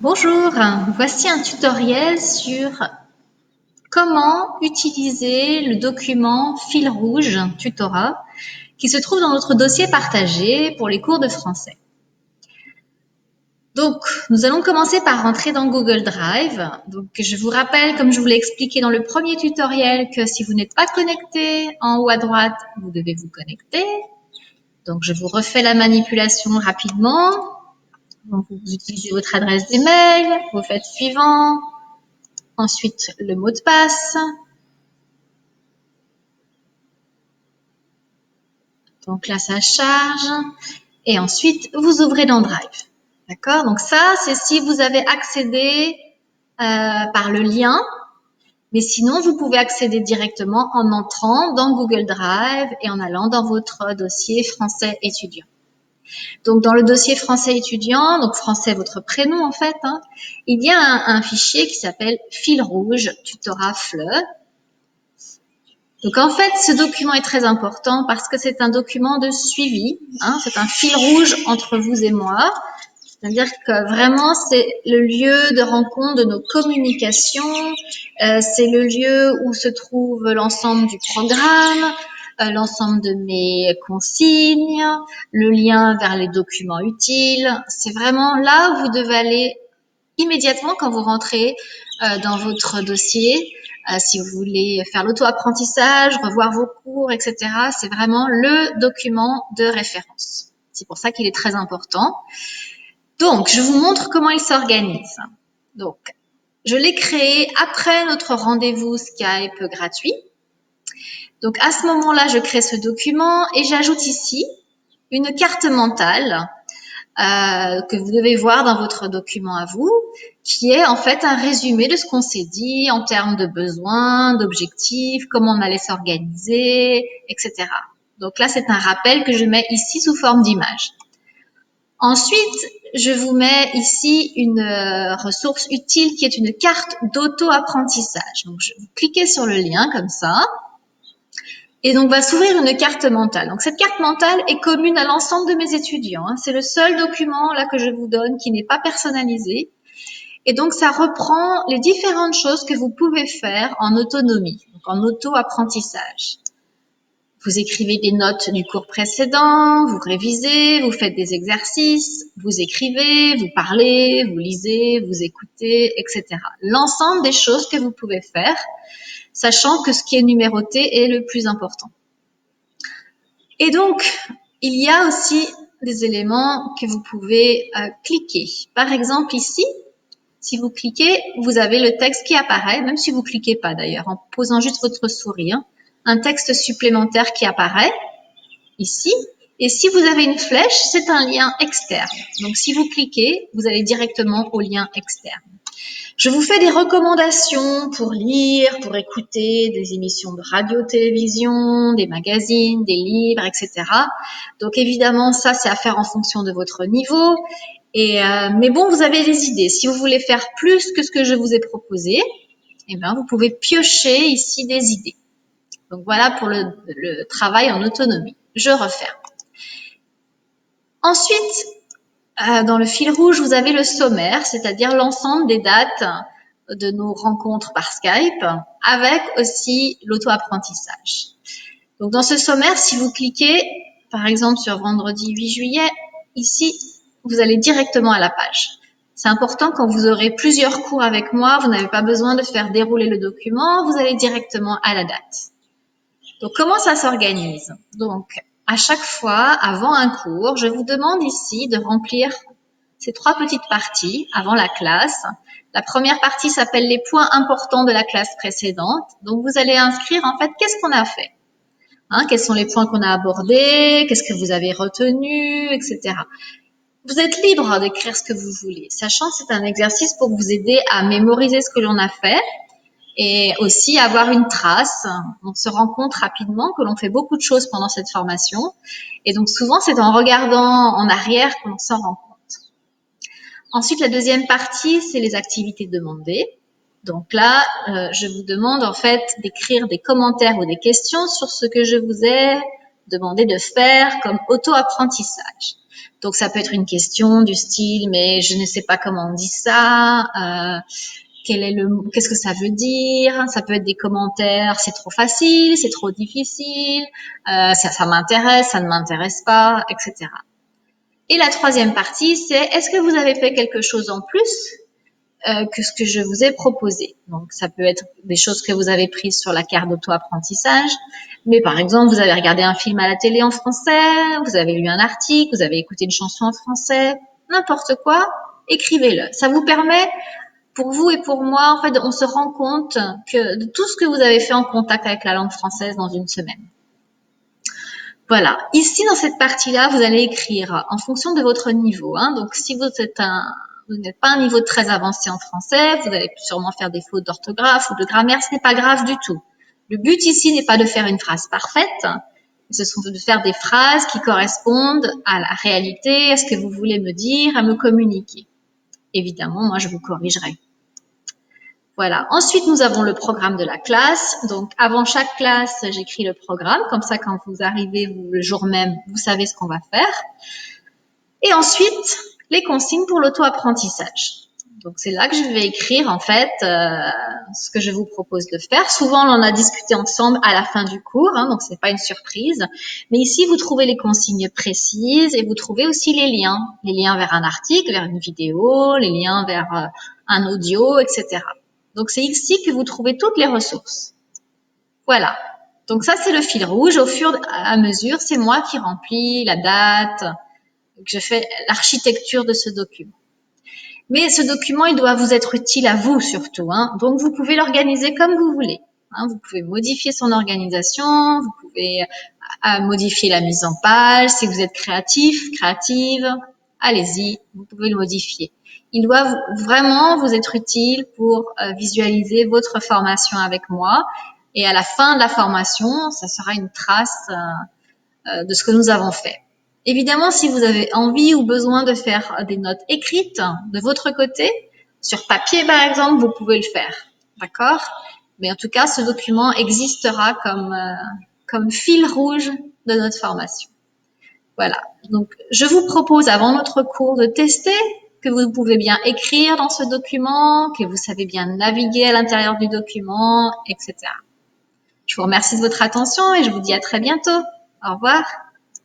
Bonjour, voici un tutoriel sur comment utiliser le document fil rouge tutorat qui se trouve dans notre dossier partagé pour les cours de français. Donc, nous allons commencer par rentrer dans Google Drive. Donc, je vous rappelle, comme je vous l'ai expliqué dans le premier tutoriel, que si vous n'êtes pas connecté en haut à droite, vous devez vous connecter. Donc, je vous refais la manipulation rapidement. Donc, vous utilisez votre adresse d'email, vous faites suivant. Ensuite, le mot de passe. Donc là, ça charge. Et ensuite, vous ouvrez dans Drive. D'accord? Donc ça, c'est si vous avez accédé par le lien. Mais sinon, vous pouvez accéder directement en entrant dans Google Drive et en allant dans votre dossier français étudiant. Donc, dans le dossier français étudiant, donc français votre prénom en fait, il y a un fichier qui s'appelle fil rouge tutorat FLE. Donc en fait, ce document est très important parce que c'est un document de suivi, c'est un fil rouge entre vous et moi. C'est-à-dire que vraiment, c'est le lieu de rencontre de nos communications, c'est le lieu où se trouve l'ensemble du programme, l'ensemble de mes consignes, le lien vers les documents utiles. C'est vraiment là où vous devez aller immédiatement quand vous rentrez dans votre dossier. Si vous voulez faire l'auto-apprentissage, revoir vos cours, etc., c'est vraiment le document de référence. C'est pour ça qu'il est très important. Donc, je vous montre comment il s'organise. Donc, je l'ai créé après notre rendez-vous Skype gratuit. Donc, à ce moment-là, je crée ce document et j'ajoute ici une carte mentale que vous devez voir dans votre document à vous, qui est en fait un résumé de ce qu'on s'est dit en termes de besoins, d'objectifs, comment on allait s'organiser, etc. Donc là, c'est un rappel que je mets ici sous forme d'image. Ensuite, je vous mets ici une ressource utile qui est une carte d'auto-apprentissage. Donc, vous cliquez sur le lien comme ça. Et donc, va s'ouvrir une carte mentale. Donc, cette carte mentale est commune à l'ensemble de mes étudiants. C'est le seul document là que je vous donne qui n'est pas personnalisé. Et donc, ça reprend les différentes choses que vous pouvez faire en autonomie, donc en auto-apprentissage. Vous écrivez des notes du cours précédent, vous révisez, vous faites des exercices, vous écrivez, vous parlez, vous lisez, vous écoutez, etc. L'ensemble des choses que vous pouvez faire, sachant que ce qui est numéroté est le plus important. Et donc, il y a aussi des éléments que vous pouvez cliquer. Par exemple, ici, si vous cliquez, vous avez le texte qui apparaît, même si vous cliquez pas d'ailleurs, en posant juste votre souris, un texte supplémentaire qui apparaît ici. Et si vous avez une flèche, c'est un lien externe. Donc, si vous cliquez, vous allez directement au lien externe. Je vous fais des recommandations pour lire, pour écouter des émissions de radio-télévision, des magazines, des livres, etc. Donc, évidemment, ça, c'est à faire en fonction de votre niveau. Mais bon, vous avez des idées. Si vous voulez faire plus que ce que je vous ai proposé, eh bien, vous pouvez piocher ici des idées. Donc, voilà pour le travail en autonomie. Je referme. Ensuite, dans le fil rouge, vous avez le sommaire, c'est-à-dire l'ensemble des dates de nos rencontres par Skype, avec aussi l'auto-apprentissage. Donc, dans ce sommaire, si vous cliquez, par exemple, sur vendredi 8 juillet, ici, vous allez directement à la page. C'est important quand vous aurez plusieurs cours avec moi, vous n'avez pas besoin de faire dérouler le document, vous allez directement à la date. Donc, comment ça s'organise? Donc, à chaque fois, avant un cours, je vous demande ici de remplir ces 3 petites parties avant la classe. La première partie s'appelle les points importants de la classe précédente. Donc, vous allez inscrire en fait qu'est-ce qu'on a fait. Quels sont les points qu'on a abordés, qu'est-ce que vous avez retenu, etc. Vous êtes libre d'écrire ce que vous voulez, sachant que c'est un exercice pour vous aider à mémoriser ce que l'on a fait et aussi avoir une trace. On se rend compte rapidement que l'on fait beaucoup de choses pendant cette formation. Et donc souvent, c'est en regardant en arrière qu'on s'en rend compte. Ensuite, la deuxième partie, c'est les activités demandées. Donc là, je vous demande en fait d'écrire des commentaires ou des questions sur ce que je vous ai demandé de faire comme auto-apprentissage. Donc ça peut être une question du style, mais je ne sais pas comment on dit ça, qu'est-ce que ça veut dire? Ça peut être des commentaires, c'est trop facile, c'est trop difficile, ça m'intéresse, ça ne m'intéresse pas, etc. Et la troisième partie, c'est est-ce que vous avez fait quelque chose en plus que ce que je vous ai proposé. Donc, ça peut être des choses que vous avez prises sur la carte d'auto-apprentissage, mais par exemple, vous avez regardé un film à la télé en français, vous avez lu un article, vous avez écouté une chanson en français, n'importe quoi, écrivez-le. Ça vous permet, pour vous et pour moi, en fait, on se rend compte que de tout ce que vous avez fait en contact avec la langue française dans une semaine. Voilà. Ici, dans cette partie-là, vous allez écrire en fonction de votre niveau. Hein. Donc, si vous n'êtes pas un niveau très avancé en français, vous allez sûrement faire des fautes d'orthographe ou de grammaire. Ce n'est pas grave du tout. Le but ici n'est pas de faire une phrase parfaite, ce sont de faire des phrases qui correspondent à la réalité, à ce que vous voulez me dire, à me communiquer. Évidemment, moi, je vous corrigerai. Voilà. Ensuite, nous avons le programme de la classe. Donc, avant chaque classe, j'écris le programme. Comme ça, quand vous arrivez le jour même, vous savez ce qu'on va faire. Et ensuite, les consignes pour l'auto-apprentissage. Donc, c'est là que je vais écrire, en fait, ce que je vous propose de faire. Souvent, on en a discuté ensemble à la fin du cours, hein, donc c'est pas une surprise. Mais ici, vous trouvez les consignes précises et vous trouvez aussi les liens vers un article, vers une vidéo, les liens vers un audio, etc. Donc, c'est ici que vous trouvez toutes les ressources. Voilà. Donc, ça, c'est le fil rouge. Au fur et à mesure, c'est moi qui remplis la date, que je fais l'architecture de ce document. Mais ce document, il doit vous être utile à vous surtout. Hein. Donc, vous pouvez l'organiser comme vous voulez. Hein. Vous pouvez modifier son organisation, vous pouvez modifier la mise en page. Si vous êtes créatif, créative, allez-y, vous pouvez le modifier. Il doit vraiment vous être utile pour visualiser votre formation avec moi. Et à la fin de la formation, ça sera une trace de ce que nous avons fait. Évidemment, si vous avez envie ou besoin de faire des notes écrites de votre côté, sur papier par exemple, vous pouvez le faire. D'accord? Mais en tout cas, ce document existera comme fil rouge de notre formation. Voilà. Donc, je vous propose avant notre cours de tester que vous pouvez bien écrire dans ce document, que vous savez bien naviguer à l'intérieur du document, etc. Je vous remercie de votre attention et je vous dis à très bientôt. Au revoir.